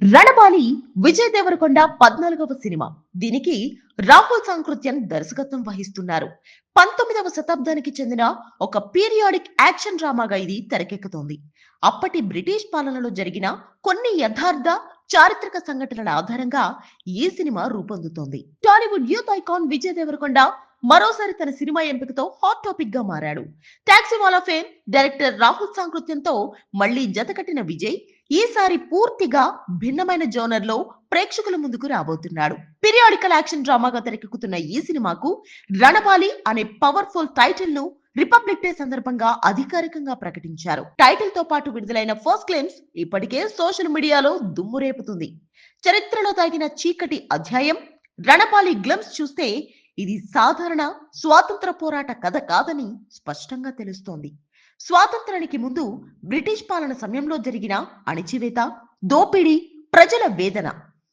Ranabaali Vijay Devarakonda 14వ cinema. దీనికి రాహుల్ సాంకృత్యన్ దర్శకత్వం వహిస్తున్నారు. 19వ శతాబ్దానికి చెందిన ఒక పీరియాడిక్ యాక్షన్ డ్రామాగా ఇది తెరకెక్కుతోంది. అప్పటి బ్రిటిష్ పాలనలో జరిగిన కొన్ని యథార్థ చారిత్రక సంఘటనల ఆధారంగా ఈ సినిమా రూపొందుతోంది. టాలీవుడ్ యూత్ ఐకాన్ విజయ్ దేవరకొండ మరోసారి తన సినిమా ఎంపికతో హాట్ టాపిక్ గా మారాడు. Taxiwaala fame director Rahul సాంకృత్యంతో మళ్లీ జతకట్టిన విజయ్ ఈసారి పూర్తిగా భిన్నమైన జోనర్ లో ప్రేక్షకుల ముందుకు రాబోతున్నాడు. పీరియాడికల్ యాక్షన్ డ్రామాగా తెరకెక్కుతున్న ఈ సినిమాకు రణబాలి అనే పవర్ఫుల్ టైటిల్ ను రిపబ్లిక్ డే సందర్భంగా అధికారికంగా ప్రకటించారు. టైటిల్ తో పాటు విడుదలైన ఫస్ట్ గ్లిమ్స్ ఇప్పటికే సోషల్ మీడియాలో దుమ్ము రేపుతుంది. చరిత్రలో తగిన చీకటి అధ్యాయం రణపాలి గ్లిమ్స్ చూస్తే ఇది సాధారణ స్వాతంత్ర పోరాట కథ కాదని స్పష్టంగా తెలుస్తోంది. స్వాతంత్రానికి ముందు బ్రిటిష్ పాలన సమయంలో జరిగిన అణిచివేత, దోపిడీ, ప్రజల వేదన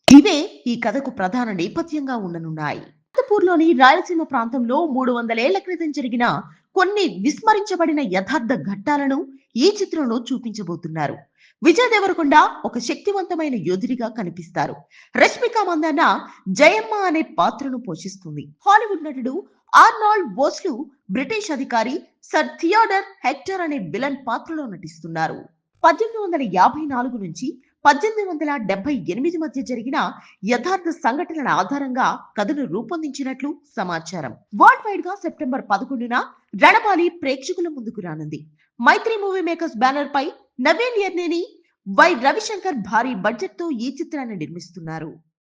ఇవే ఈ కథకు ప్రధాన నేపథ్యంగా ఉండనున్నాయి. అనంతపూర్లోని రాయలసీమ ప్రాంతంలో 300 ఏళ్ల క్రితం జరిగిన కొన్ని విస్మరించబడిన యథార్థ ఘట్టాలను ఈ చిత్రంలో చూపించబోతున్నారు. విజయ్ దేవరకొండ ఒక శక్తివంతమైన యోధుడిగా కనిపిస్తారు. రష్మిక మందన్న జయమ్మ అనే పాత్రను పోషిస్తుంది. హాలీవుడ్ నటుడు ఆర్నాల్డ్ వోస్లు బ్రిటిష్ అధికారి సర్ థియోడర్ హెక్టర్ అనే విలన్ పాత్రలో నటిస్తున్నారు. 1854 నుంచి 1878 మధ్య జరిగిన యథార్థ సంఘటనల ఆధారంగా కథను రూపొందించినట్లు సమాచారం. వరల్డ్ వైడ్ గా సెప్టెంబర్ 11న రణబాలి ప్రేక్షకుల ముందుకు రానుంది. మైత్రి మూవీ మేకర్స్ బ్యానర్ పై నవీన్ యర్నేని, వై రవిశంకర్ భారీ బడ్జెట్ తో ఈ చిత్రాన్ని నిర్మిస్తున్నారు.